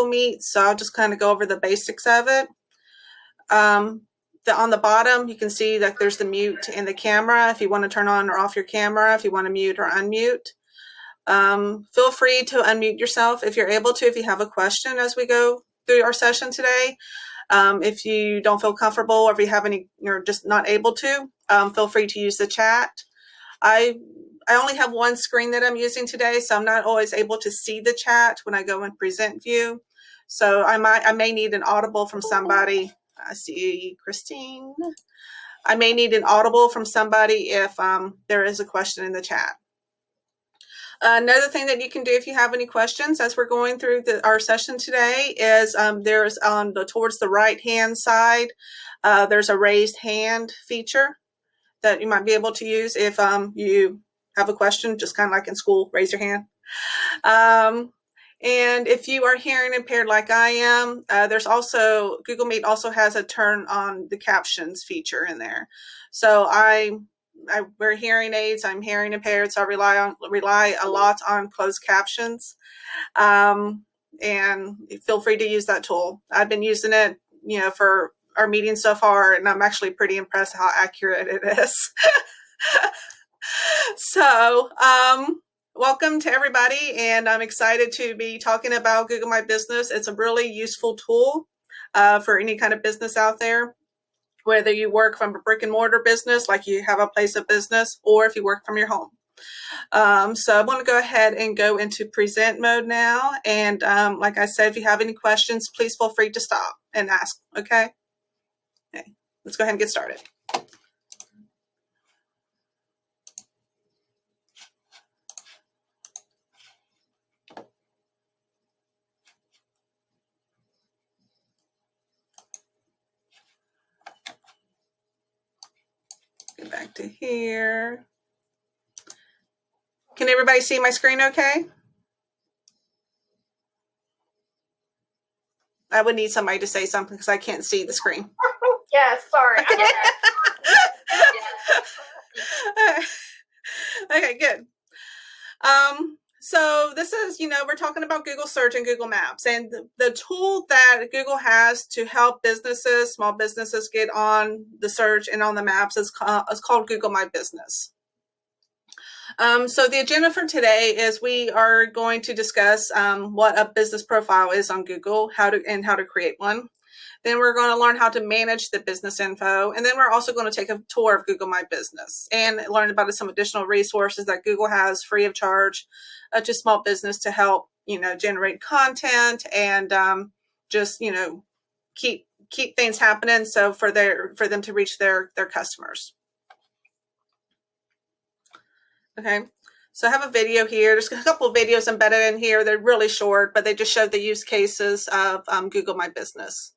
Meet, so I'll just kind of go over the basics of it. On the bottom, you can see that there's the mute and the camera. If you want to turn on or off your camera, if you want to mute or unmute. Feel free to unmute yourself if you're able to, if you have a question as we go through our session today. If you don't feel comfortable or if you have any, you're just not able to, feel free to use the chat. I only have one screen that I'm using today, so I'm not always able to see the chat when I go in present view. So I may need an audible from somebody. I see Christine. I may need an audible from somebody if there is a question in the chat. Another thing that you can do if you have any questions as we're going through our session today is there's towards the right hand side, there's a raised hand feature that you might be able to use if you have a question, just kind of like in school, raise your hand. And if you are hearing impaired like I am, there's also, Google Meet also has a turn on the captions feature in there. So I wear hearing aids, I'm hearing impaired, so I rely a lot on closed captions. And feel free to use that tool. I've been using it, for our meeting so far, and I'm actually pretty impressed how accurate it is. So, welcome to everybody, and I'm excited to be talking about Google My Business. It's a really useful tool for any kind of business out there, whether you work from a brick and mortar business, like you have a place of business, or if you work from your home. So I want to go ahead and go into present mode now. And like I said, if you have any questions, please feel free to stop and ask, okay? Okay, let's go ahead and get started. Get back to here. Can everybody see my screen okay? I would need somebody to say something because I can't see the screen. Yeah, sorry. Okay, good. So this is, we're talking about Google Search and Google Maps, and the tool that Google has to help businesses, small businesses, get on the search and on the maps is called Google My Business. So the agenda for today is we are going to discuss what a business profile is on Google, how to create one. Then we're going to learn how to manage the business info. And then we're also going to take a tour of Google My Business and learn about some additional resources that Google has free of charge to small business to help, generate content and just, keep things happening. So for them to reach their customers. Okay. So I have a video here. There's a couple of videos embedded in here. They're really short, but they just show the use cases of Google My Business.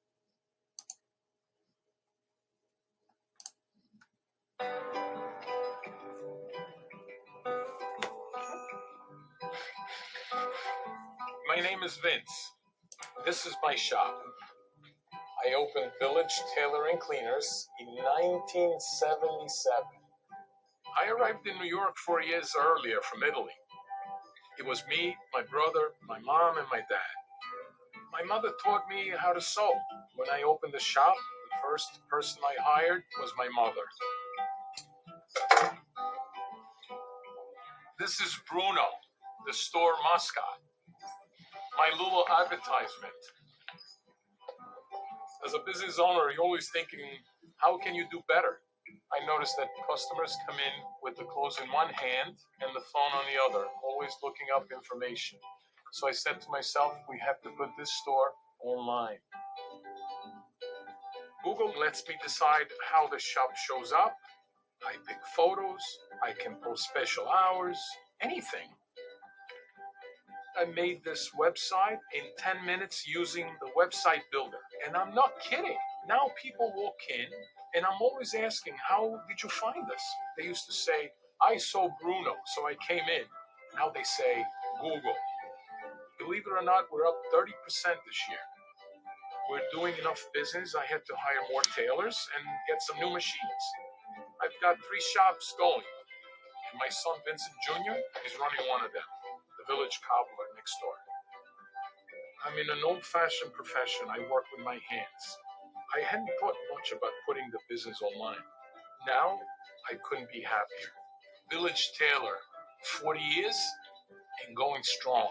My name is Vince. This is my shop. I opened Village Tailor and Cleaners in 1977. I arrived in New York 4 years earlier from Italy. It was me, my brother, my mom, and my dad. My mother taught me how to sew. When I opened the shop, the first person I hired was my mother. This is Bruno, the store mascot. My little advertisement. As a business owner, you're always thinking, how can you do better? I noticed that customers come in with the clothes in one hand and the phone on the other, always looking up information. So I said to myself, we have to put this store online. Google lets me decide how the shop shows up. I pick photos, I can post special hours, anything. I made this website in 10 minutes using the website builder. And I'm not kidding. Now people walk in and I'm always asking, how did you find us? They used to say, I saw Bruno, so I came in. Now they say, Google. Believe it or not, we're up 30% this year. We're doing enough business. I had to hire more tailors and get some new machines. I've got 3 shops going. And my son Vincent Jr. is running one of them. The Village Cobbler next door. I'm in an old-fashioned profession. I work with my hands. I hadn't thought much about putting the business online. Now, I couldn't be happier. Village Tailor, 40 years and going strong.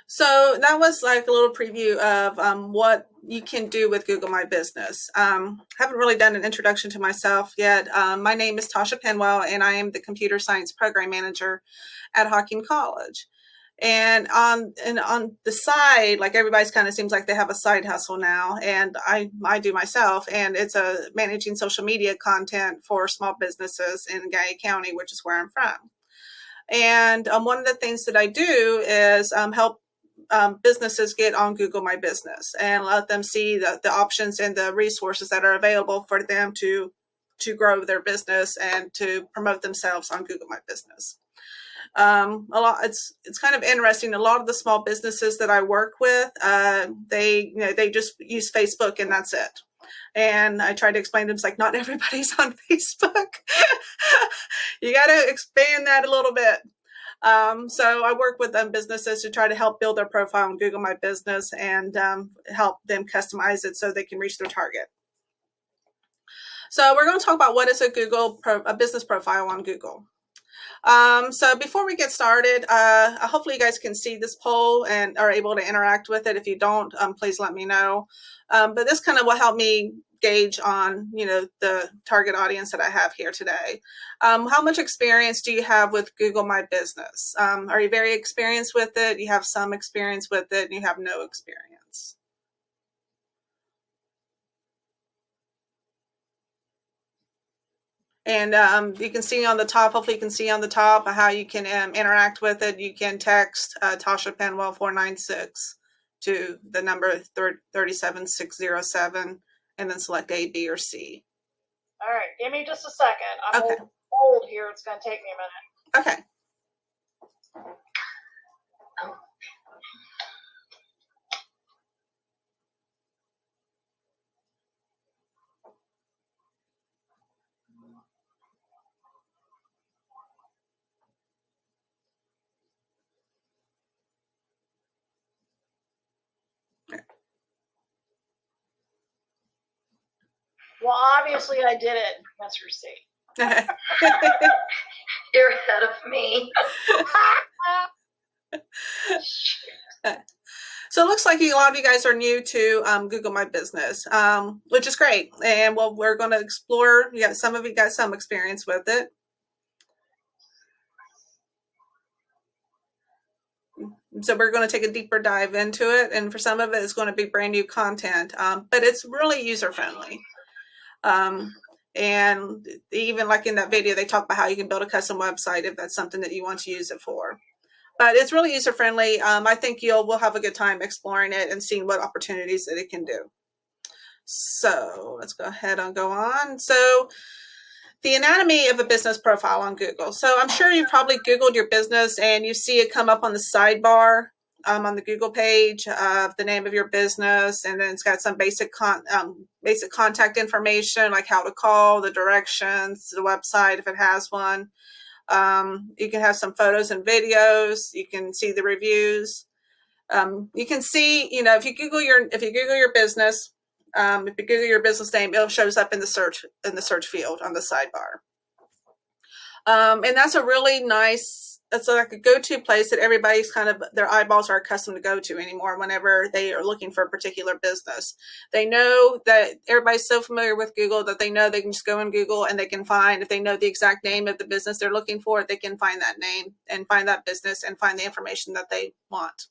So that was like a little preview of what you can do with Google My Business. Haven't really done an introduction to myself yet. My name is Tasha Penwell, and I am the Computer Science Program Manager at Hocking College. And on the side, like everybody's kind of seems like they have a side hustle now, and I do myself, and it's a managing social media content for small businesses in Gaia County, which is where I'm from. And one of the things that I do is help businesses get on Google My Business and let them see the options and the resources that are available for them to grow their business and to promote themselves on Google My Business. It's kind of interesting. A lot of the small businesses that I work with, they just use Facebook and that's it. And I try to explain to them, it's like, not everybody's on Facebook. You got to expand that a little bit. So I work with businesses to try to help build their profile on Google My Business and help them customize it so they can reach their target. So we're going to talk about what is a business profile on Google. So before we get started, hopefully you guys can see this poll and are able to interact with it. If you don't, please let me know. But this kind of will help me gauge on, the target audience that I have here today. How much experience do you have with Google My Business? Are you very experienced with it? You have some experience with it, and you have no experience? And you can see on the top, hopefully you can see on the top how you can interact with it. You can text Tasha Penwell 496 to the number 37607 and then select A, B, or C. All right, give me just a second. I'm old here. It's going to take me a minute. Okay. Well, obviously I did it. Answer C. You're ahead of me. So it looks like a lot of you guys are new to Google My Business, which is great. And we're going to explore. Some of you got some experience with it. So we're going to take a deeper dive into it. And for some of it, it's going to be brand new content, but it's really user friendly. And even like in that video, they talk about how you can build a custom website if that's something that you want to use it for. But it's really user friendly. I think we'll have a good time exploring it and seeing what opportunities that it can do. So let's go ahead and go on. So the anatomy of a business profile on Google. So I'm sure you've probably Googled your business and you see it come up on the sidebar on the Google page of the name of your business, and then it's got some basic contact information like how to call, the directions, the website if it has one. You can have some photos and videos. You can see the reviews. You can see, if you Google your business, if you Google your business name, it shows up in the search field on the sidebar. And that's a really nice. It's like a go-to place that everybody's their eyeballs are accustomed to go to anymore whenever they are looking for a particular business. They know that everybody's so familiar with Google that they know they can just go in Google and they can find, if they know the exact name of the business they're looking for, they can find that name and find that business and find the information that they want.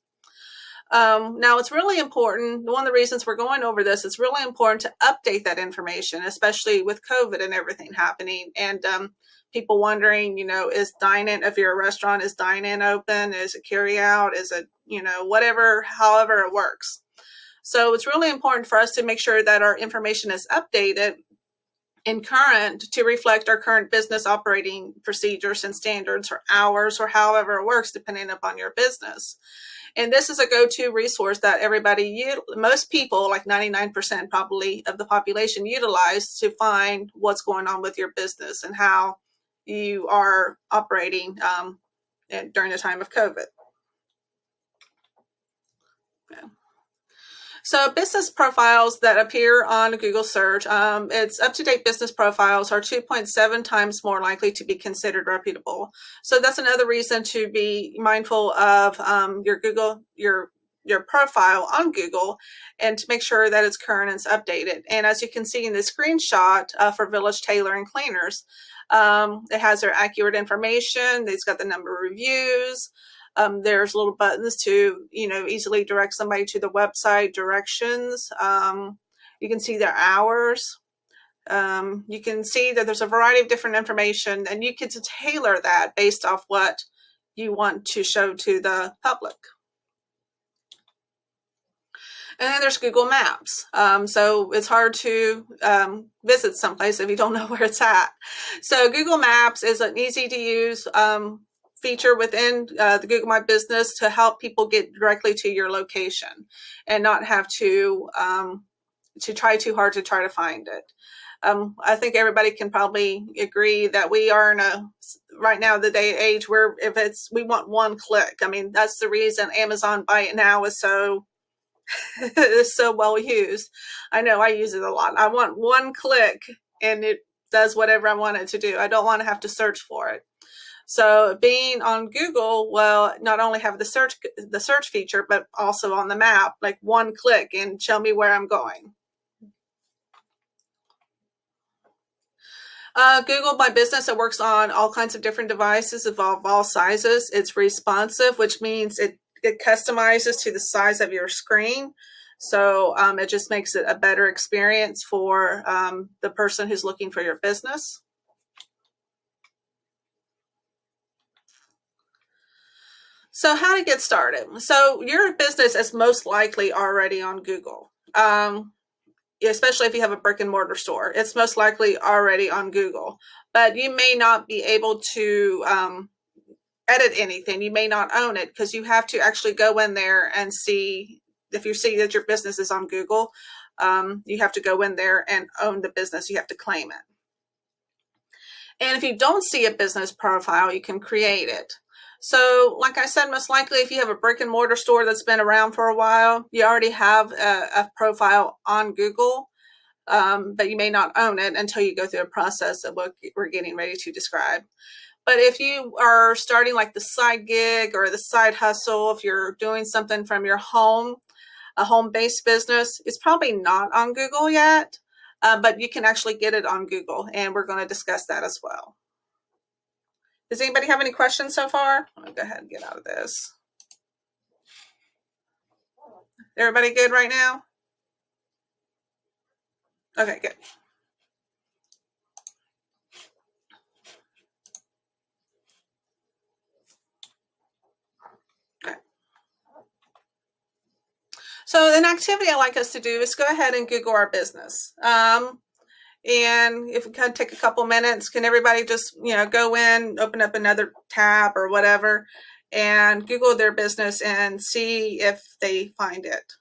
Now, it's really important. One of the reasons we're going over this, it's really important to update that information, especially with COVID and everything happening. And people wondering, is dine-in, if you're a restaurant, is dine-in open? Is it carry out? Is it, whatever, however it works. So it's really important for us to make sure that our information is updated in current to reflect our current business operating procedures and standards or hours or however it works depending upon your business. And this is a go-to resource that most people, like 99% probably of the population, utilize to find what's going on with your business and how you are operating during the time of COVID. Okay. So business profiles that appear on Google search, it's up-to-date business profiles are 2.7 times more likely to be considered reputable. So that's another reason to be mindful of your profile on Google and to make sure that it's current and it's updated. And as you can see in the screenshot for Village Tailor and Cleaners, it has their accurate information. It's got the number of reviews. There's little buttons to, easily direct somebody to the website directions. You can see their hours. You can see that there's a variety of different information, and you can tailor that based off what you want to show to the public. And then there's Google Maps. So it's hard to visit someplace if you don't know where it's at. So Google Maps is an easy to use feature within the Google My Business to help people get directly to your location and not have to try too hard to try to find it. I think everybody can probably agree that we are in right now the day and age where we want one click. I mean, that's the reason Amazon Buy It Now is so well used. I know I use it a lot. I want one click and it does whatever I want it to do. I don't want to have to search for it. So being on Google will not only have the search feature, but also on the map, like one click and show me where I'm going. Google My Business, it works on all kinds of different devices of all sizes. It's responsive, which means it customizes to the size of your screen. So it just makes it a better experience for the person who's looking for your business. So how to get started. So your business is most likely already on Google, especially if you have a brick and mortar store. It's most likely already on Google, but you may not be able to edit anything. You may not own it because you have to actually go in there and see if you see that your business is on Google. You have to go in there and own the business. You have to claim it. And if you don't see a business profile, you can create it. So like I said, most likely if you have a brick and mortar store that's been around for a while, you already have a profile on Google, but you may not own it until you go through a process of what we're getting ready to describe. But if you are starting like the side gig or the side hustle, if you're doing something from your home, a home-based business, it's probably not on Google yet, but you can actually get it on Google, and we're going to discuss that as well. Does anybody have any questions so far? I'll go ahead and get out of this. Everybody good right now? Okay, good. Okay. So an activity I like us to do is go ahead and Google our business. And if we kind of take a couple minutes, can everybody just, go in, open up another tab or whatever, and Google their business and see if they find it.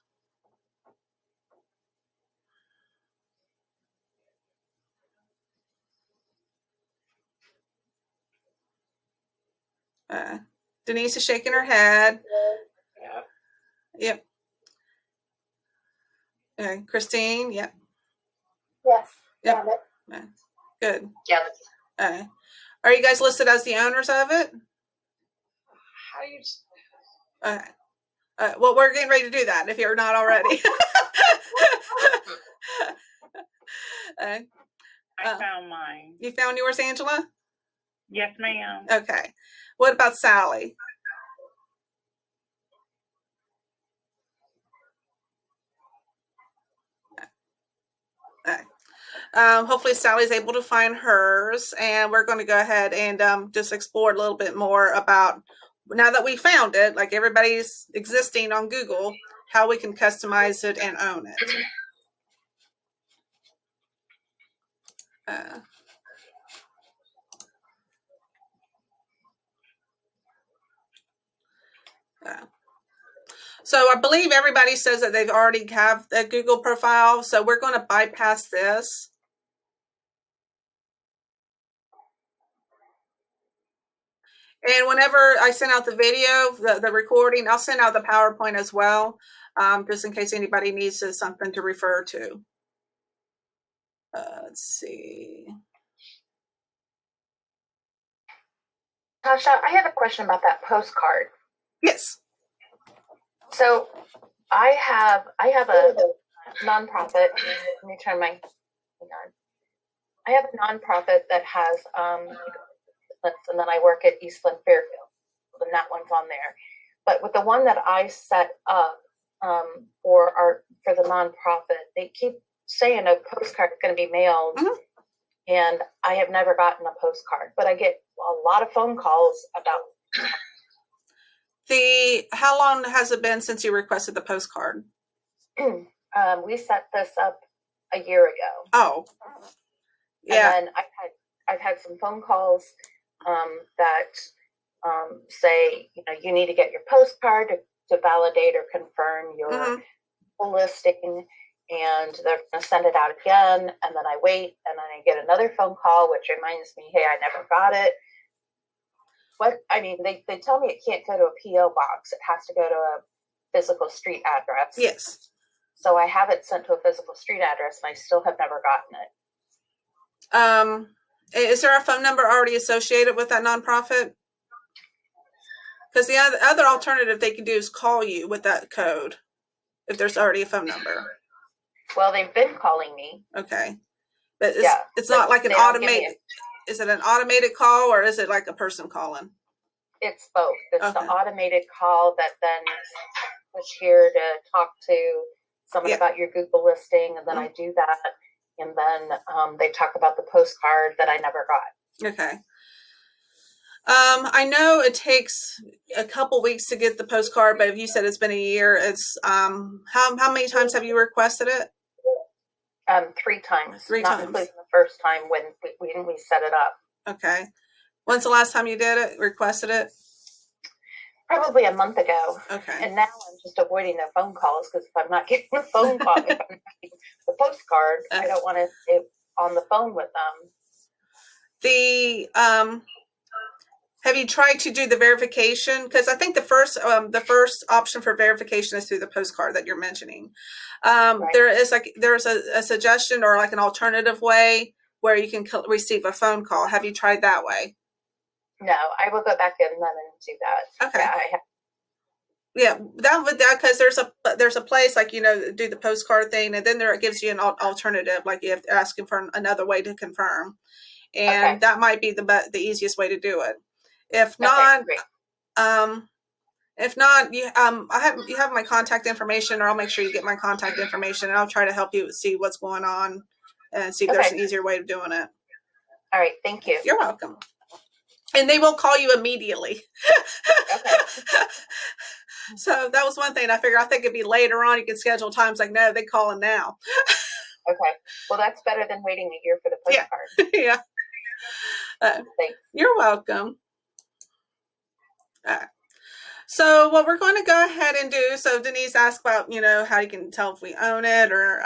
Denise is shaking her head. Yep. Christine, yep. Yes. Yep. Good. Yes. Are you guys listed as the owners of it? How do you? Okay. Well, we're getting ready to do that if you're not already. I found mine. You found yours, Angela? Yes, ma'am. Okay. What about Sally? Okay. Hopefully Sally's able to find hers, and we're going to go ahead and just explore a little bit more about, now that we found it, like everybody's existing on Google, how we can customize it and own it. Uh, So I believe everybody says that they've already have a Google profile. So we're going to bypass this. And whenever I send out the video, the recording, I'll send out the PowerPoint as well, just in case anybody needs something to refer to. Let's see. Tasha, I have a question about that postcard. Yes. So I have a nonprofit. Let me turn my, hang on. I have a nonprofit that has, and then I work at Eastland Fairfield, and that one's on there. But with the one that I set up for the nonprofit, they keep saying a postcard is going to be mailed, and I have never gotten a postcard. But I get a lot of phone calls about. How long has it been since you requested the postcard? We set this up a year ago. Oh, yeah. And then I've had some phone calls that say, you need to get your postcard to validate or confirm your listing, and they're going to send it out again. And then I wait, and then I get another phone call, which reminds me, hey, I never got it. They tell me it can't go to a P.O. box. It has to go to a physical street address. Yes. So I have it sent to a physical street address, and I still have never gotten it. Is there a phone number already associated with that nonprofit? Because the other alternative they can do is call you with that code, if there's already a phone number. Well, they've been calling me. Okay. But it's not like an automated. Is it an automated call, or is it like a person calling? It's both. It's the automated call that then push here to talk to someone about your Google listing, and then I do that, and then they talk about the postcard that I never got. Okay. I know it takes a couple weeks to get the postcard, but if you said it's been a year, it's how many times have you requested it? 3 times. 3 not times. Including the first time when we set it up. Okay. When's the last time you did it? Requested it? Probably a month ago. Okay. And now I'm just avoiding their phone calls, because if I'm not getting the phone call, if I'm not getting the postcard, I don't want to stay on the phone with them. Have you tried to do the verification? Because I think the first option for verification is through the postcard that you're mentioning. Right. There's a suggestion or like an alternative way where you can receive a phone call. Have you tried that way? No, I will go back in then and do that. Okay. Yeah, I have. Yeah, because there's a place like do the postcard thing, and then it gives you an alternative, like you have to ask him for another way to confirm, and that might be the easiest way to do it. If not, you have my contact information, or I'll make sure you get my contact information, and I'll try to help you see what's going on and see if there's an easier way of doing it. All right, thank you. You're welcome. And they will call you immediately. Okay. So that was one thing I figured. I think it'd be later on. You can schedule times. Like, no, they calling now. Okay. Well, that's better than waiting a year for the postcard. Yeah. Thanks. You're welcome. So what we're going to go ahead and do. So Denise asked about, how you can tell if we own it or,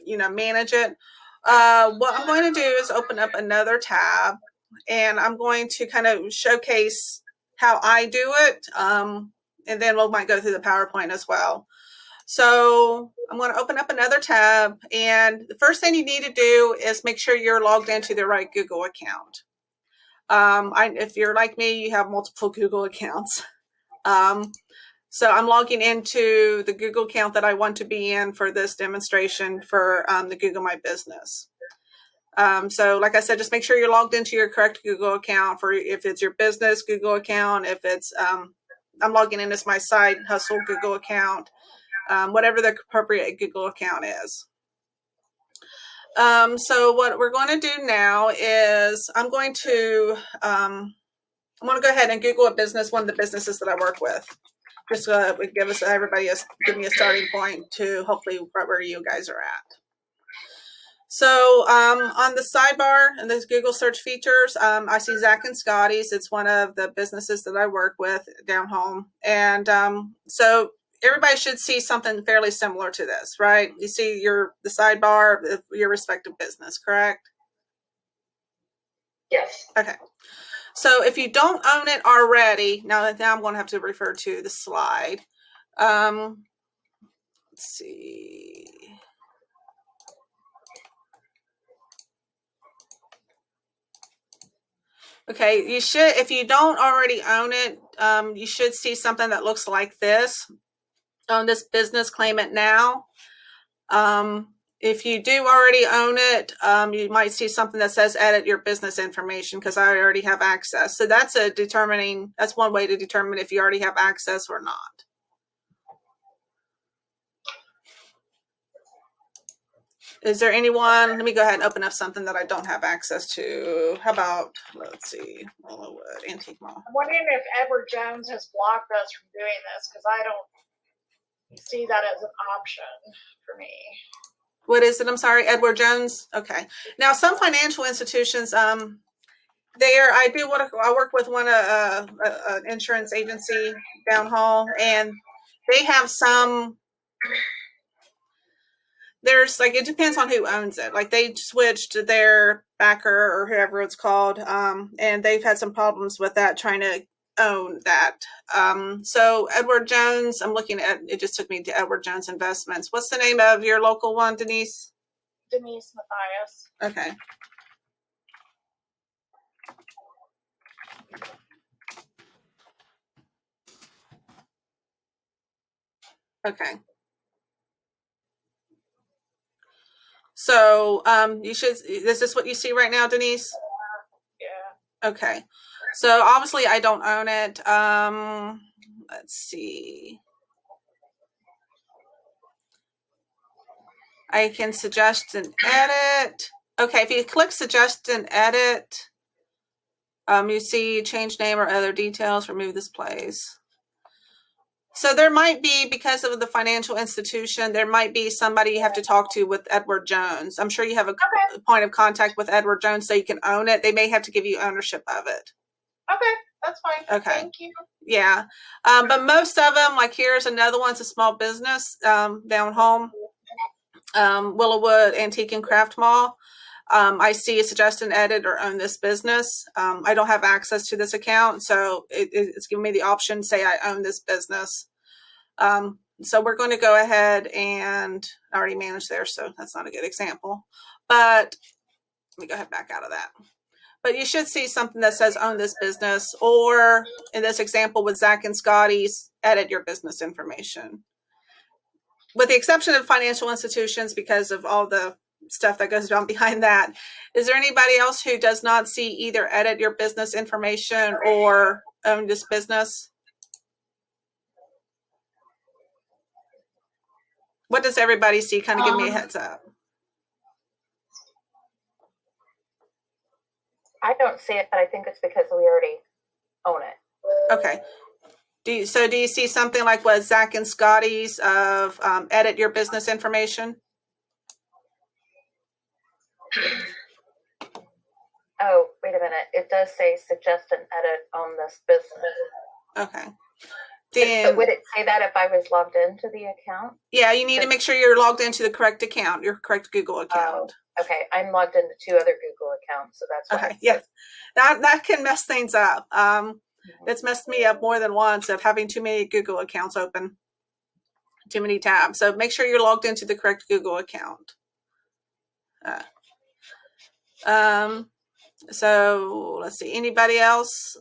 manage it. What I'm going to do is open up another tab, and I'm going to kind of showcase how I do it. And then we might go through the PowerPoint as well. So I'm going to open up another tab, and the first thing you need to do is make sure you're logged into the right Google account. If you're like me, you have multiple Google accounts. So I'm logging into the Google account that I want to be in for this demonstration for the Google My Business. So like I said, just make sure you're logged into your correct Google account for if it's your business Google account, if it's, I'm logging in as my side hustle Google account, whatever the appropriate Google account is. So what we're going to do now is I'm going to go ahead and Google a business, one of the businesses that I work with. Just would give me a starting point to hopefully where you guys are at. So on the sidebar and those Google search features, I see Zach and Scotty's. It's one of the businesses that I work with down home. And so everybody should see something fairly similar to this, right? You see the sidebar of your respective business, correct? Yes. Okay. So if you don't own it already, now I'm going to have to refer to the slide. Let's see. Okay, you should, if you don't already own it, you should see something that looks like this. Own this business, claim it now. If you do already own it, you might see something that says edit your business information because I already have access. So that's that's one way to determine if you already have access or not. Is there anyone, let me go ahead and open up something that I don't have access to. How about, let's see, Willowwood, Antique Mall. I'm wondering if Edward Jones has blocked us from doing this because I don't see that as an option for me. What is it? I'm sorry, Edward Jones. Okay. Now, some financial institutions, I work with an insurance agency down home, and they have some. There's it depends on who owns it. Like they switched their backer or whoever it's called, and they've had some problems with that trying to own that. So Edward Jones, I'm looking at it. Just took me to Edward Jones Investments. What's the name of your local one, Denise? Denise Mathias. Okay. Okay. So is this what you see right now, Denise? Yeah. Okay. So obviously I don't own it. Let's see. I can suggest an edit. Okay, if you click suggest an edit, you see change name or other details, remove this place. So there might be, because of the financial institution, there might be somebody you have to talk to with Edward Jones. I'm sure you have a point of contact with Edward Jones so you can own it. They may have to give you ownership of it. Okay, that's fine. Okay. Thank you. Yeah. But most of them, like here's another one, it's a small business down home. Willowwood Antique and Craft Mall. I see a suggest an edit or own this business. I don't have access to this account, so it's giving me the option, say I own this business. So we're going to go ahead and I already managed there, so that's not a good example. But let me go ahead back out of that. But you should see something that says own this business, or in this example with Zach and Scotty's, edit your business information. With the exception of financial institutions, because of all the stuff that goes on behind that, is there anybody else who does not see either edit your business information or own this business? What does everybody see? Kind of give me a heads up. I don't see it, but I think it's because we already own it. Okay. Do you see something like what Zach and Scotty's of edit your business information? Oh, wait a minute. It does say suggest an edit on this business. Okay. But would it say that if I was logged into the account? Yeah, you need to make sure you're logged into the correct account, your correct Google account. Oh, okay. I'm logged into 2 other Google accounts, so that's why. Okay, yes. That can mess things up. It's messed me up more than once of having too many Google accounts open, too many tabs. So make sure you're logged into the correct Google account. So let's see. Anybody else?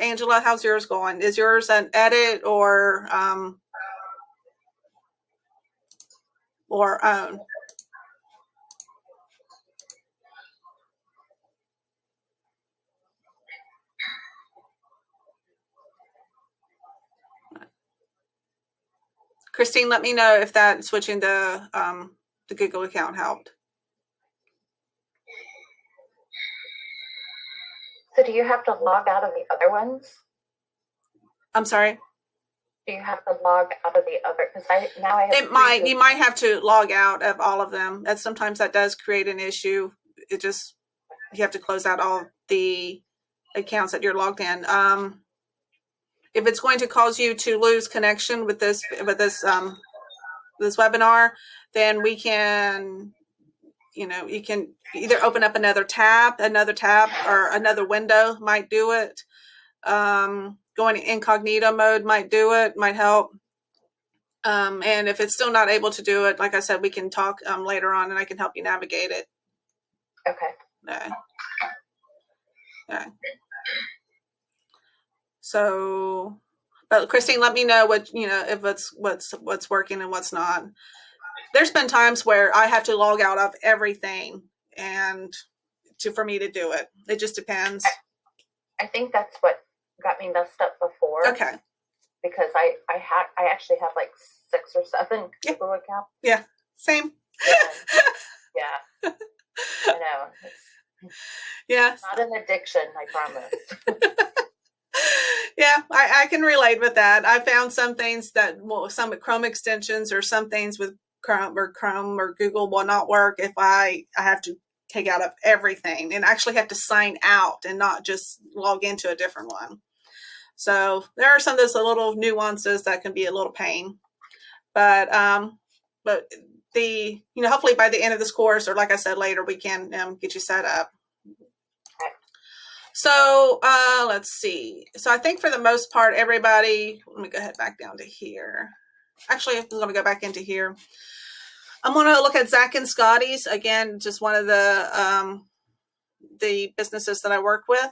Angela, how's yours going? Is yours an edit or own? Christine, let me know if that switching the Google account helped. So do you have to log out of the other ones? I'm sorry? Do you have to log out of the other? Because I have. You might have to log out of all of them. And sometimes that does create an issue. You have to close out all the accounts that you're logged in. If it's going to cause you to lose connection with this webinar, then we can, you can either open up another tab, or another window might do it. Going incognito mode might do it, might help. And if it's still not able to do it, like I said, we can talk later on and I can help you navigate it. Okay. Okay. So, but Christine, let me know if it's what's working and what's not. There's been times where I have to log out of everything for me to do it. It just depends. I think that's what got me messed up before. Okay. Because I actually have like 6 or 7 Google accounts. Yeah. Same. Yeah. I know. Yeah. Not an addiction, I promise. Yeah, I can relate with that. I found some things some Chrome extensions or some things with Chrome or Google will not work if I have to take out of everything and actually have to sign out and not just log into a different one. So there are some of those little nuances that can be a little pain, but hopefully by the end of this course, or like I said later, we can get you set up. So let's see. So I think for the most part, everybody, let me go ahead back down to here. Actually, I'm going to go back into here. I'm going to look at Zach and Scotty's again, just one of the businesses that I work with.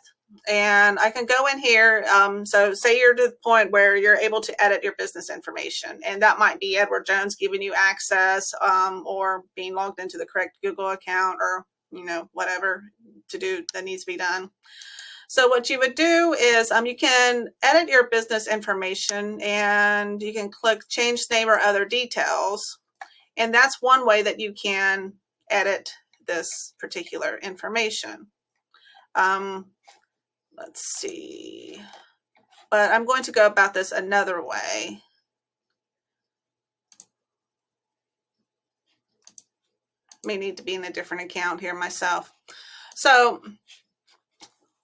And I can go in here. So say you're to the point where you're able to edit your business information. And that might be Edward Jones giving you access or being logged into the correct Google account or, whatever to do that needs to be done. So what you would do is you can edit your business information and you can click change name or other details. And that's one way that you can edit this particular information. Let's see, but I'm going to go about this another way. May need to be in a different account here myself. So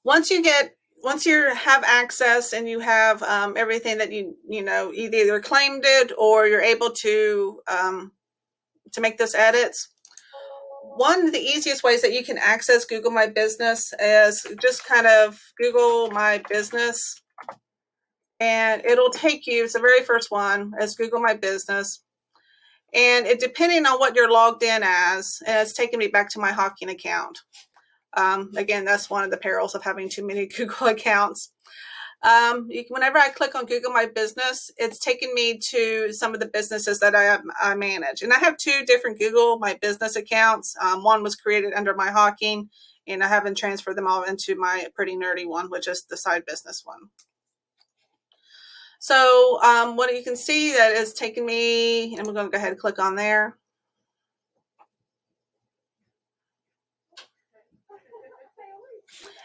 once you have access and you have everything that you either claimed it or you're able to make those edits. One of the easiest ways that you can access Google My Business is just kind of Google My Business, and it'll take you. It's the very first one is Google My Business, and it depending on what you're logged in as, and it's taking me back to my Hocking account. Again, that's one of the perils of having too many Google accounts. Whenever I click on Google My Business, it's taking me to some of the businesses that I manage. And I have 2 different Google My Business accounts. One was created under my Hocking, and I haven't transferred them all into my pretty nerdy one, which is the side business one. So what you can see that is taking me, and we're going to go ahead and click on there.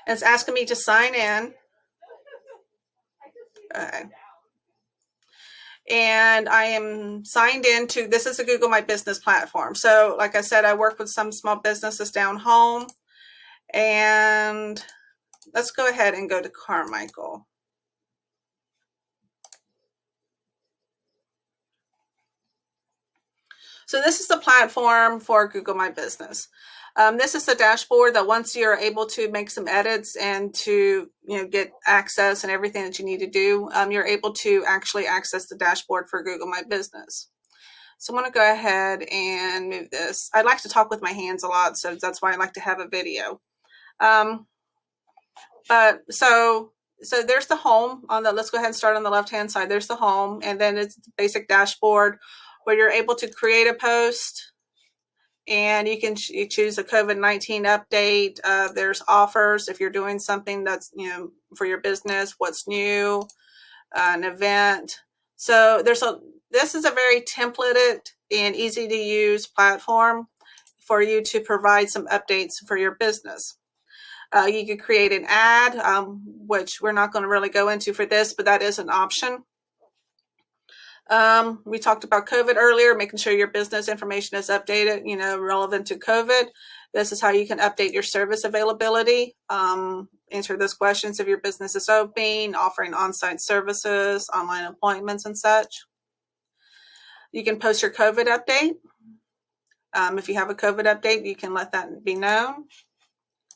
And it's asking me to sign in. Okay. And I am signed into, this is a Google My Business platform. So like I said, I work with some small businesses down home. And let's go ahead and go to Carmichael. So this is the platform for Google My Business. This is the dashboard that once you're able to make some edits and to get access and everything that you need to do, you're able to actually access the dashboard for Google My Business. So I'm going to go ahead and move this. I like to talk with my hands a lot, so that's why I like to have a video. So there's the home on the. Let's go ahead and start on the left-hand side. There's the home, and then it's the basic dashboard where you're able to create a post. And you can choose a COVID-19 update. There's offers if you're doing something that's, for your business, what's new, an event. So this is a very templated and easy to use platform for you to provide some updates for your business. You could create an ad, which we're not going to really go into for this, but that is an option. We talked about COVID earlier, making sure your business information is updated, relevant to COVID. This is how you can update your service availability. Answer those questions if your business is open, offering on-site services, online appointments, and such. You can post your COVID update. If you have a COVID update, you can let that be known.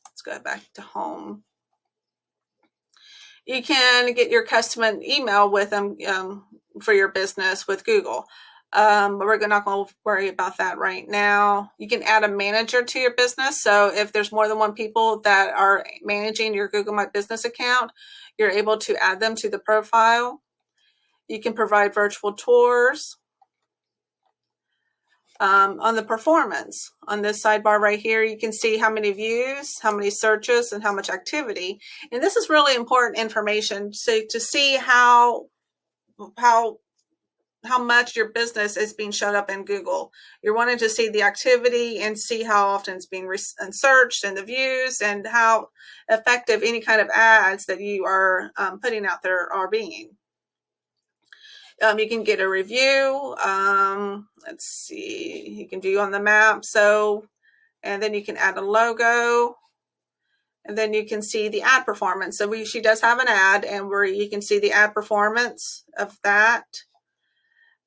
Let's go back to home. You can get your custom email with them for your business with Google. But we're not going to worry about that right now. You can add a manager to your business. So if there's more than one people that are managing your Google My Business account, you're able to add them to the profile. You can provide virtual tours. On the performance, on this sidebar right here, you can see how many views, how many searches, and how much activity. And this is really important information. So to see how much your business is being showed up in Google. You're wanting to see the activity and see how often it's being searched and the views and how effective any kind of ads that you are putting out there are being. You can get a review. Let's see, you can view on the map. And then you can add a logo. And then you can see the ad performance. So she does have an ad, and where you can see the ad performance of that.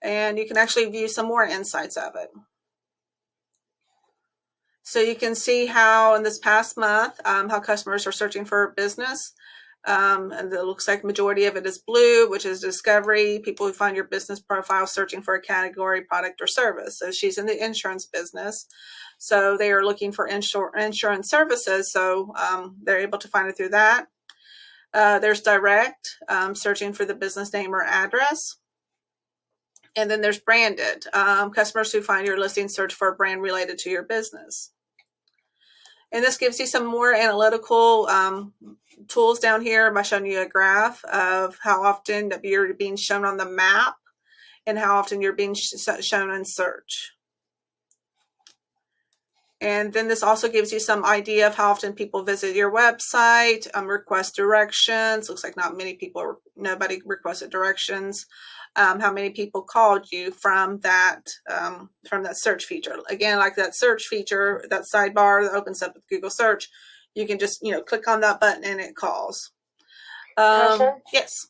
And you can actually view some more insights of it. So you can see how in this past month, how customers are searching for a business. And it looks like majority of it is blue, which is discovery, people who find your business profile searching for a category, product, or service. So she's in the insurance business. So they are looking for insurance services. So they're able to find it through that. There's direct, searching for the business name or address. And then there's branded, customers who find your listing search for a brand related to your business. And this gives you some more analytical tools down here by showing you a graph of how often you're being shown on the map and how often you're being shown in search. And then this also gives you some idea of how often people visit your website, request directions. Looks like nobody requested directions. How many people called you from that search feature. Again, like that search feature, that sidebar that opens up with Google search, you can just, click on that button and it calls. Tasha? Yes.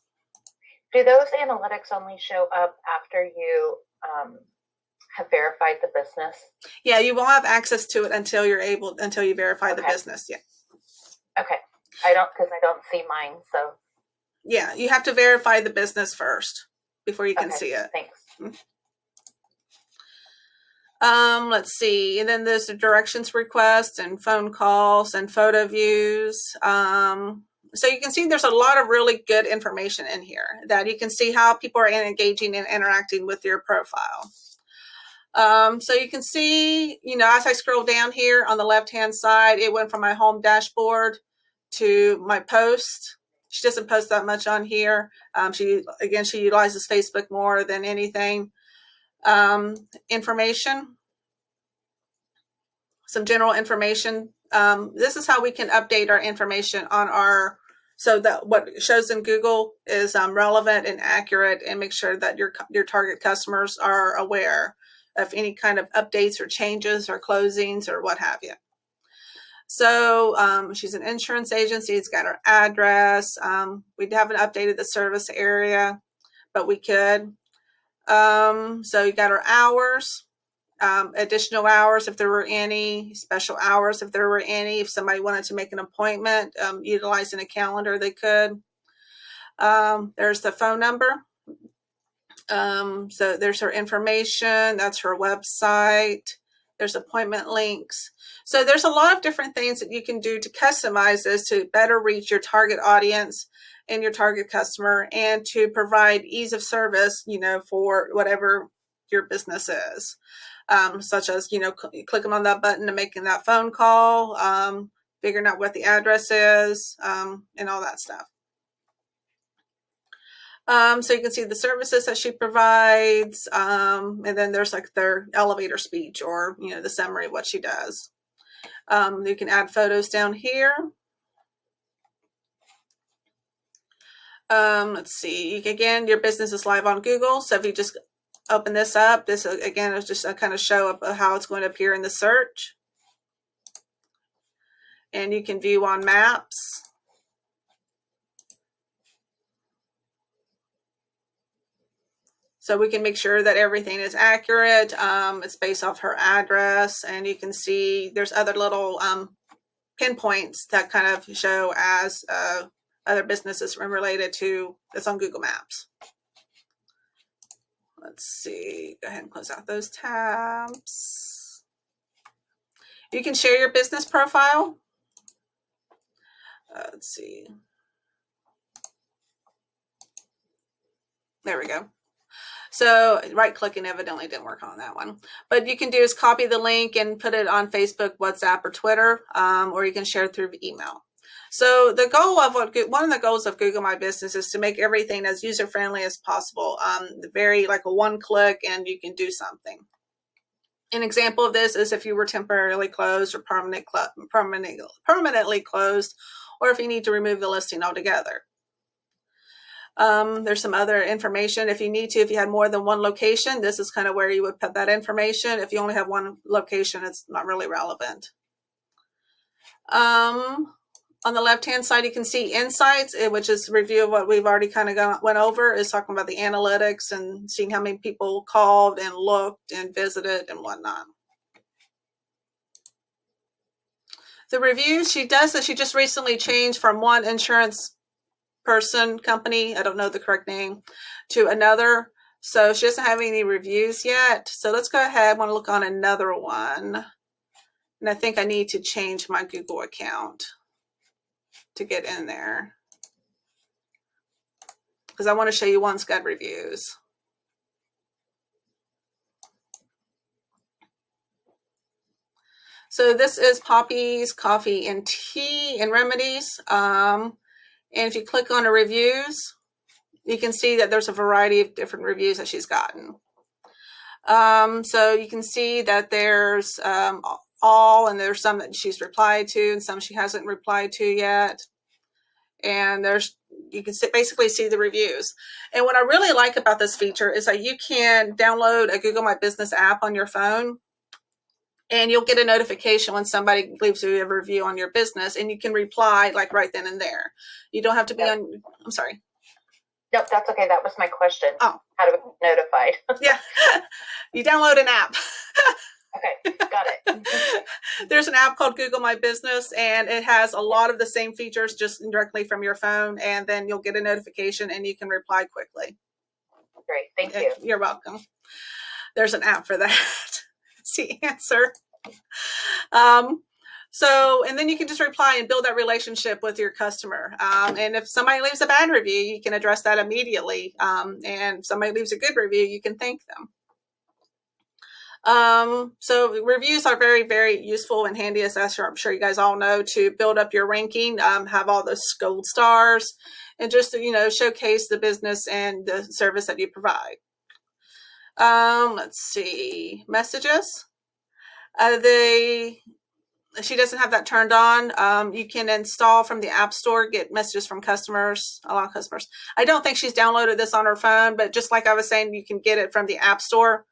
Do those analytics only show up after you have verified the business? Yeah, you won't have access to it until you verify the business. Yeah. Okay. Because I don't see mine, so. Yeah, you have to verify the business first before you can see it. Thanks. Let's see. And then there's the directions request and phone calls and photo views. So you can see there's a lot of really good information in here that you can see how people are engaging and interacting with your profile. So you can see, as I scroll down here on the left-hand side, it went from my home dashboard to my post. She doesn't post that much on here. She utilizes Facebook more than anything. Information, some general information. This is how we can update our information on so that what shows in Google is relevant and accurate, and make sure that your target customers are aware of any kind of updates or changes or closings or what have you. So she's an insurance agency. It's got her address. We haven't updated the service area, but we could. So you got her hours, additional hours if there were any, special hours if there were any. If somebody wanted to make an appointment, utilizing a calendar, they could. There's the phone number. So there's her information. That's her website. There's appointment links. So there's a lot of different things that you can do to customize this to better reach your target audience and your target customer, and to provide ease of service, for whatever your business is, such as, clicking on that button and making that phone call, figuring out what the address is, and all that stuff. So you can see the services that she provides, and then there's like their elevator speech, or the summary of what she does. You can add photos down here. Let's see. Again, your business is live on Google, so if you just open this up. This again is just a kind of show of how it's going to appear in the search. And you can view on maps. So we can make sure that everything is accurate. It's based off her address, and you can see there's other little pinpoints that kind of show as other businesses related to this on Google Maps. Let's see, go ahead and close out those tabs. You can share your business profile. Let's see. There we go. So right clicking evidently didn't work on that one. But you can do is copy the link and put it on Facebook, WhatsApp, or Twitter, or you can share it through email. So the goal of one of the goals of Google My Business is to make everything as user-friendly as possible. Very like a one click and you can do something. An example of this is if you were temporarily closed or permanently closed, or if you need to remove the listing altogether. There's some other information if you need to. If you had more than one location, this is kind of where you would put that information. If you only have one location, it's not really relevant. On the left-hand side, you can see Insights, which is a review of what we've already kind of went over. Is talking about the analytics and seeing how many people called and looked and visited and whatnot. The reviews, she just recently changed from one insurance company, I don't know the correct name, to another. So she doesn't have any reviews yet. So let's go ahead. I want to look on another one. And I think I need to change my Google account to get in there, because I want to show you one's got reviews. So this is Poppy's Coffee and Tea and Remedies. And if you click on the reviews, you can see that there's a variety of different reviews that she's gotten. So you can see that there's all, and there's some that she's replied to and some she hasn't replied to yet. And you can basically see the reviews. And what I really like about this feature is that you can download a Google My Business app on your phone, and you'll get a notification when somebody leaves you a review on your business, and you can reply like right then and there. You don't have to be on, I'm sorry. Nope, that's okay. That was my question. Oh. How to be notified. Yeah. You download an app. Okay, got it. There's an app called Google My Business, and it has a lot of the same features just directly from your phone, and then you'll get a notification and you can reply quickly. Great, thank you. You're welcome. There's an app for that. That's the answer. And then you can just reply and build that relationship with your customer. And if somebody leaves a bad review, you can address that immediately. And if somebody leaves a good review, you can thank them. So reviews are very, very useful and handy, as I'm sure you guys all know, to build up your ranking, have all those gold stars, and just to, showcase the business and the service that you provide. Let's see, messages. She doesn't have that turned on. You can install from the App Store, get messages from customers, a lot of customers. I don't think she's downloaded this on her phone, but just like I was saying, you can get it from the App Store.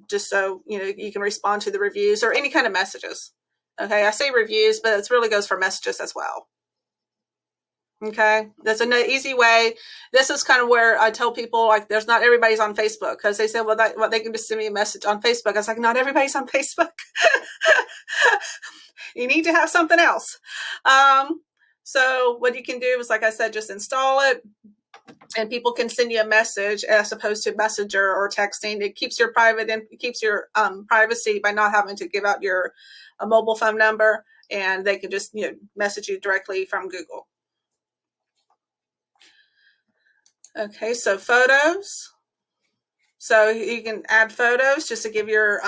Just so, you can respond to the reviews or any kind of messages. Okay, I say reviews, but it really goes for messages as well. Okay, that's an easy way. This is kind of where I tell people, like, there's not everybody's on Facebook, because they say, well, they can just send me a message on Facebook. I was like, not everybody's on Facebook. You need to have something else. So what you can do is, like I said, just install it, and people can send you a message as opposed to Messenger or texting. It keeps your privacy by not having to give out your mobile phone number, and they can just message you directly from Google. Okay, so photos. So you can add photos just to give your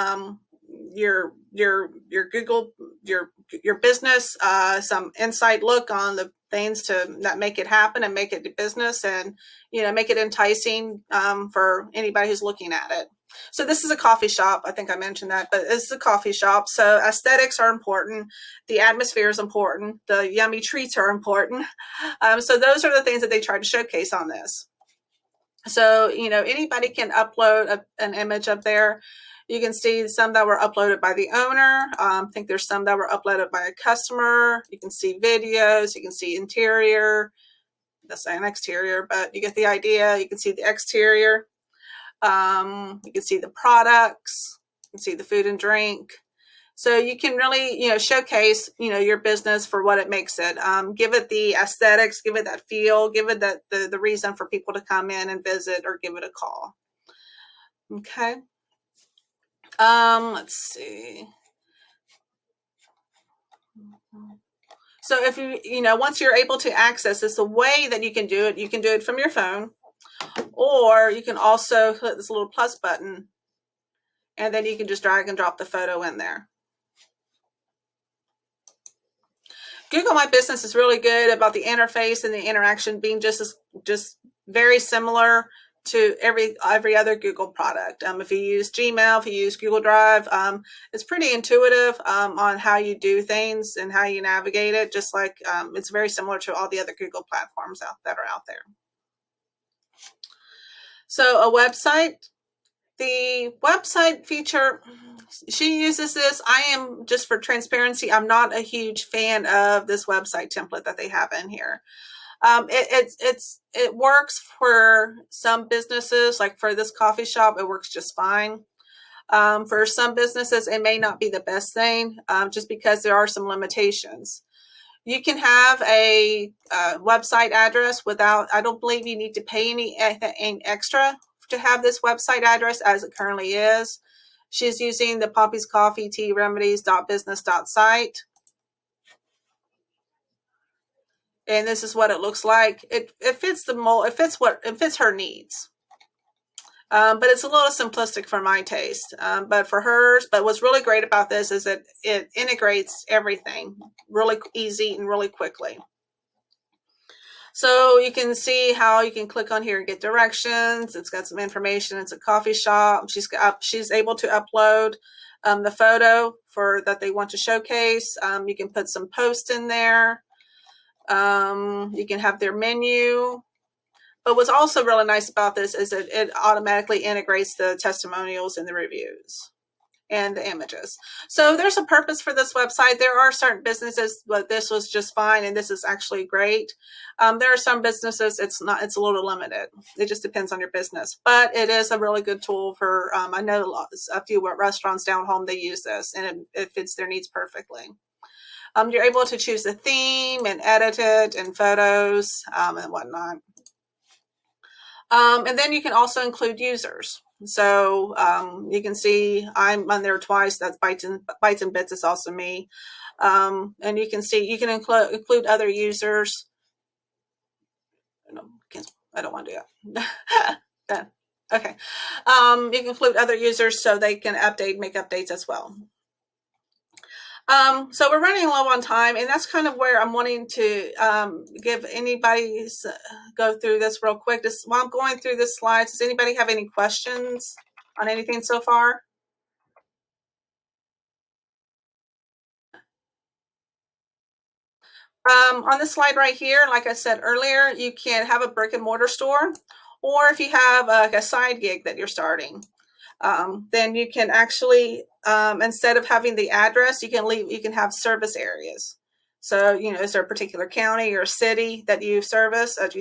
Google, your business some inside look on the things that make it happen and make it a business, and make it enticing for anybody who's looking at it. So this is a coffee shop. I think I mentioned that, but this is a coffee shop. So aesthetics are important. The atmosphere is important. The yummy treats are important. So those are the things that they try to showcase on this. So, anybody can upload an image up there. You can see some that were uploaded by the owner. I think there's some that were uploaded by a customer. You can see videos. You can see interior. That's an exterior, but you get the idea. You can see the exterior. You can see the products. You can see the food and drink. So you can really, showcase, your business for what it makes it. Give it the aesthetics, give it that feel, give it the reason for people to come in and visit or give it a call. Okay. Let's see. So if once you're able to access this, the way that you can do it from your phone, or you can also hit this little plus button, and then you can just drag and drop the photo in there. Google My Business is really good about the interface and the interaction being just very similar to every other Google product. If you use Gmail, if you use Google Drive, it's pretty intuitive on how you do things and how you navigate it. Just like it's very similar to all the other Google platforms that are out there. So a website. The website feature, she uses this. I am, just for transparency, I'm not a huge fan of this website template that they have in here. It works for some businesses, like for this coffee shop, it works just fine. For some businesses, it may not be the best thing, just because there are some limitations. You can have a website address without, I don't believe you need to pay any extra to have this website address as it currently is. She's using the Poppy's Coffee Tea Remedies.business.site. And this is what it looks like. It fits the mold, it fits her needs. But it's a little simplistic for my taste. But for hers, but what's really great about this is that it integrates everything really easy and really quickly. So you can see how you can click on here and get directions. It's got some information. It's a coffee shop. She's able to upload the photo that they want to showcase. You can put some posts in there. You can have their menu. But what's also really nice about this is that it automatically integrates the testimonials and the reviews and the images. So there's a purpose for this website. There are certain businesses, but this was just fine, and this is actually great. There are some businesses, it's a little limited. It just depends on your business, but it is a really good tool for, I know a few restaurants down home, they use this, and it fits their needs perfectly. You're able to choose a theme and edit it and photos and whatnot. And then you can also include users. So you can see I'm on there twice. That's Bites and Bits is also me. And you can see you can include other users. I don't want to do that. Okay. You can include other users so they can make updates as well. So we're running low on time, and that's kind of where I'm wanting to give anybody go through this real quick. While I'm going through the slides, does anybody have any questions on anything so far? On this slide right here, like I said earlier, you can have a brick and mortar store, or if you have a side gig that you're starting, then you can actually, instead of having the address, you can have service areas. So, is there a particular county or city that you service, that you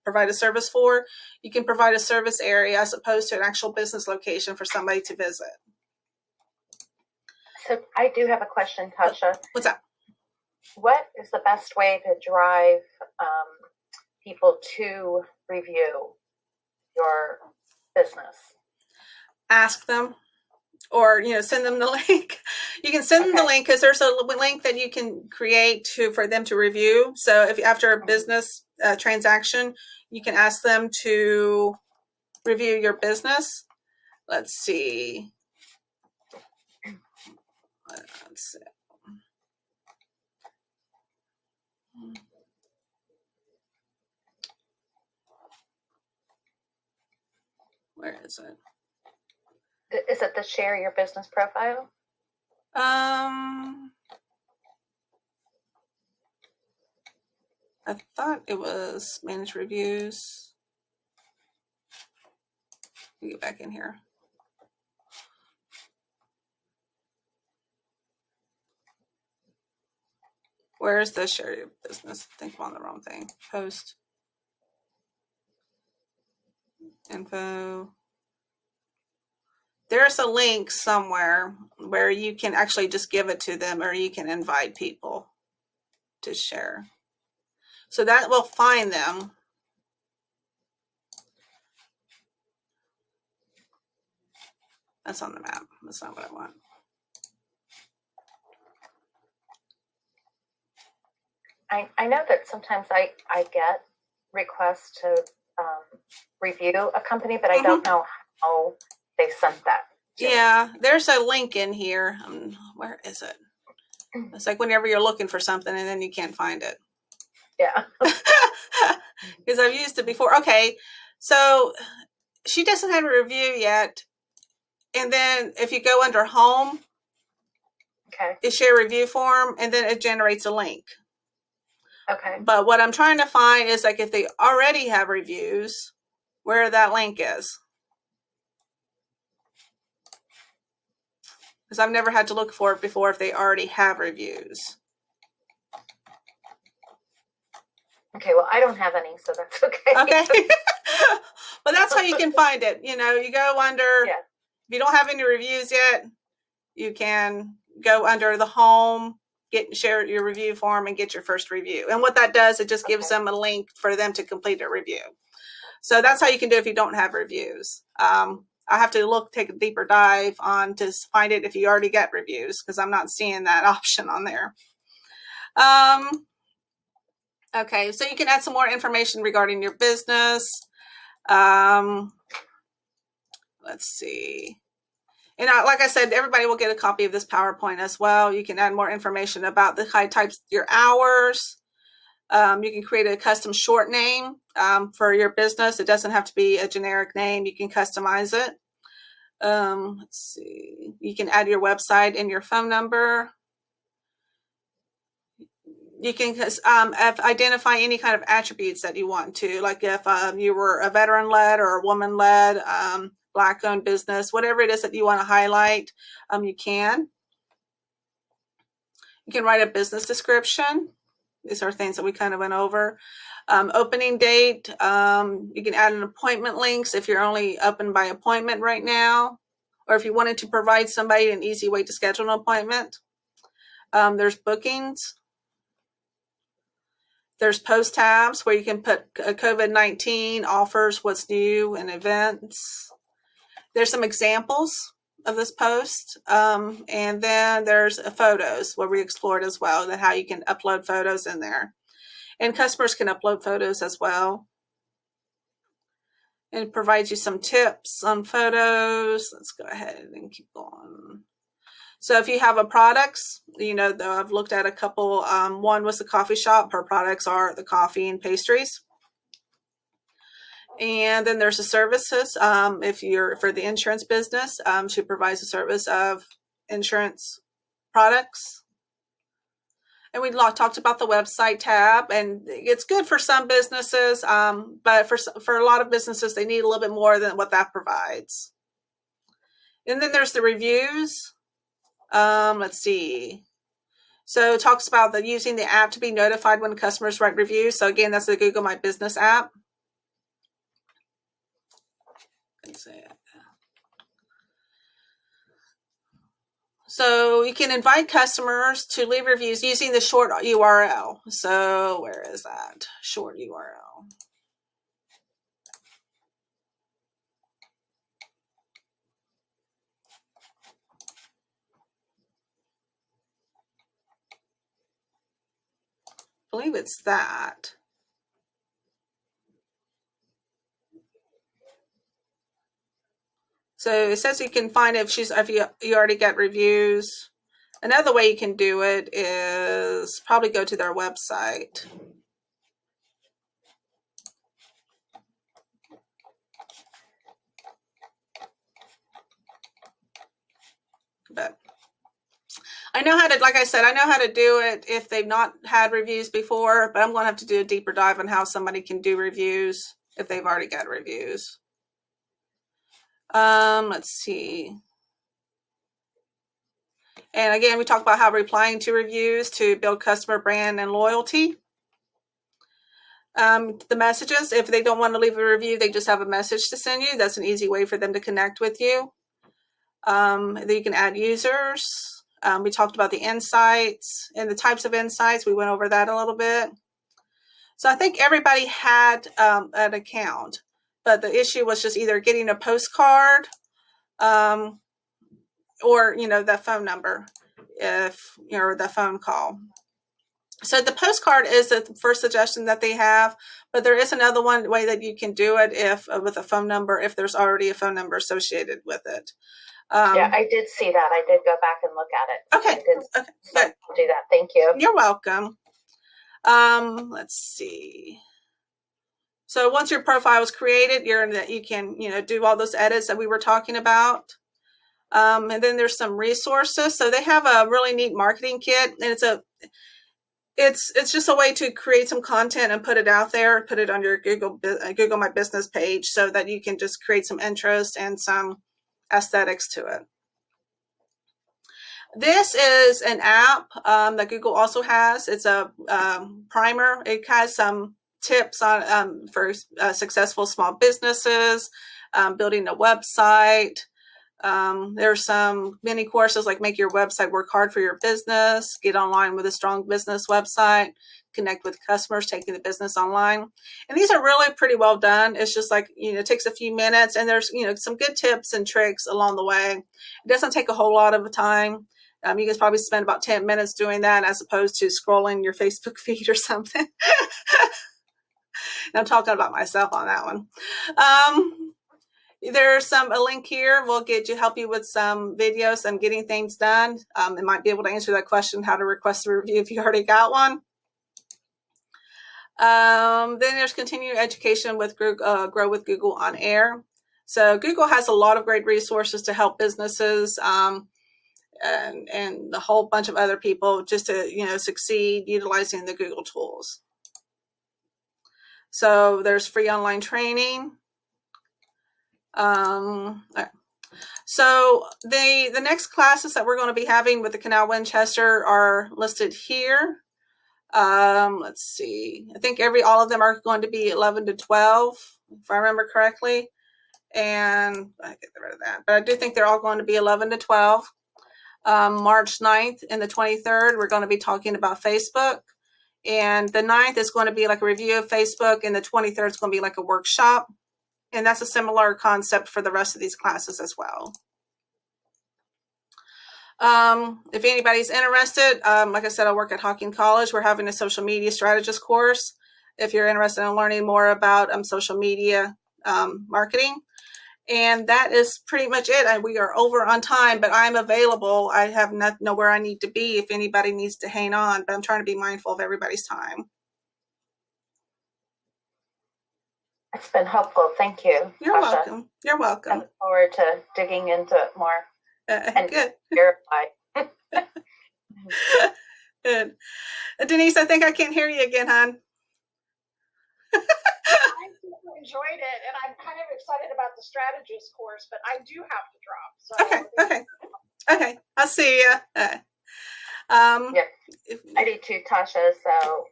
provide a service for? You can provide a service area as opposed to an actual business location for somebody to visit. So I do have a question, Tasha. What's that? What is the best way to drive people to review your business? Ask them, or send them the link. You can send them the link, because there's a link that you can create for them to review. So if after a business transaction, you can ask them to review your business. Let's see. Where is it? Is it the share your business profile? I thought it was manage reviews. me get back in here. Where's the share your business? I think I'm on the wrong thing. Post info. There's a link somewhere where you can actually just give it to them, or you can invite people to share. So that will find them. That's on the map. That's not what I want. I know that sometimes I get requests to review a company, but I don't know how they sent that. Yeah, there's a link in here. Where is it? It's like whenever you're looking for something and then you can't find it. Yeah. Because I've used it before. Okay, so she doesn't have a review yet. And then if you go under home, Okay. it share review form, and then it generates a link. Okay. But what I'm trying to find is like if they already have reviews, where that link is. Because I've never had to look for it before if they already have reviews. Okay, well, I don't have any, so that's okay. Okay. But that's how you can find it. You know, you go under, if you don't have any reviews yet, you can go under the home, share your review form, and get your first review. And what that does, it just gives them a link for them to complete a review. So that's how you can do if you don't have reviews. I have to take a deeper dive on to find it if you already get reviews, because I'm not seeing that option on there. Okay, so you can add some more information regarding your business. Let's see. And like I said, everybody will get a copy of this PowerPoint as well. You can add more information about the types, your hours. You can create a custom short name for your business. It doesn't have to be a generic name. You can customize it. Let's see. You can add your website and your phone number. You can identify any kind of attributes that you want to, like if you were a veteran-led or a woman-led, Black-owned business, whatever it is that you want to highlight, you can. You can write a business description. These are things that we kind of went over. Opening date, you can add an appointment links if you're only open by appointment right now, or if you wanted to provide somebody an easy way to schedule an appointment. There's bookings. There's post tabs where you can put COVID-19 offers, what's new, and events. There's some examples of this post. And then there's photos where we explored as well, that how you can upload photos in there. And customers can upload photos as well. And it provides you some tips on photos. Let's go ahead and keep going. So if you have a products, you know, I've looked at a couple. One was the coffee shop. Her products are the coffee and pastries. And then there's the services. If you're for the insurance business, she provides a service of insurance products. And we talked about the website tab, and it's good for some businesses, but for a lot of businesses, they need a little bit more than what that provides. And then there's the reviews. Let's see. So it talks about using the app to be notified when customers write reviews. So again, that's the Google My Business app. So you can invite customers to leave reviews using the short URL. So where is that short URL? I believe it's that. So it says you can find if you already get reviews. Another way you can do it is probably go to their website. But I know how to, like I said, I know how to do it if they've not had reviews before, but I'm going to have to do a deeper dive on how somebody can do reviews if they've already got reviews. Let's see. And again, we talked about how replying to reviews to build customer brand and loyalty. The messages, if they don't want to leave a review, they just have a message to send you. That's an easy way for them to connect with you. Then you can add users. We talked about the insights and the types of insights. We went over that a little bit. So I think everybody had an account, but the issue was just either getting a postcard or, the phone number, if or the phone call. So the postcard is the first suggestion that they have, but there is another way that you can do it if with a phone number, if there's already a phone number associated with it. Yeah, I did see that. I did go back and look at it. Okay. Okay. I'll do that. Thank you. You're welcome. Let's see. So once your profile is created, you can do all those edits that we were talking about. And then there's some resources. So they have a really neat marketing kit, and it's just a way to create some content and put it out there, put it on your Google My Business page, so that you can just create some interest and some aesthetics to it. This is an app that Google also has. It's a primer. It has some tips on for successful small businesses, building a website. There's some mini courses like make your website work hard for your business, get online with a strong business website, connect with customers, taking the business online. And these are really pretty well done. It's just like, it takes a few minutes, and there's, some good tips and tricks along the way. It doesn't take a whole lot of time. You can probably spend about 10 minutes doing that as opposed to scrolling your Facebook feed or something. I'm talking about myself on that one. There's a link here will help you with some videos on getting things done. It might be able to answer that question, how to request a review if you already got one. Then there's continuing education with Grow with Google on Air. So Google has a lot of great resources to help businesses and a whole bunch of other people just to succeed utilizing the Google tools. So there's free online training. So the next classes that we're going to be having with the Canal Winchester are listed here. Let's see. I think all of them are going to be 11 to 12, if I remember correctly. And I get rid of that. But I do think they're all going to be 11 to 12. March 9th and the 23rd, we're going to be talking about Facebook. And the 9th is going to be like a review of Facebook, and the 23rd is going to be like a workshop. And that's a similar concept for the rest of these classes as well. If anybody's interested, like I said, I work at Hocking College. We're having a social media strategist course. If you're interested in learning more about social media marketing. And that is pretty much it. We are over on time, but I'm available. I have know where I need to be if anybody needs to hang on, but I'm trying to be mindful of everybody's time. It's been helpful. Thank you. You're Tasha. welcome. You're welcome. I look forward to digging into it more. And Good. verify. Good. Denise, I think I can't hear you again, hon. I super enjoyed it, and I'm kind of excited about the strategist course, but I do have to drop. So Okay. I'll see you. Yeah, I do too, Tasha. So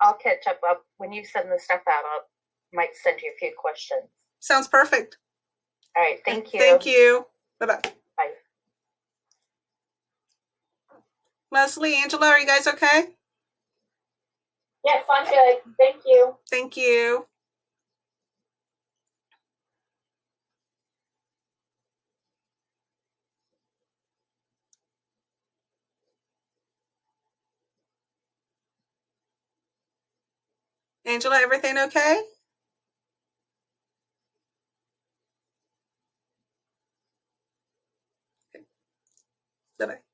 I'll catch up when you send the stuff out. I might send you a few questions. Sounds perfect. All right. Thank you. Thank you. Bye-bye. Bye. Leslie, Angela, are you guys okay? yes, I'm good. Thank you. Thank you. Angela, everything okay? Bye-bye.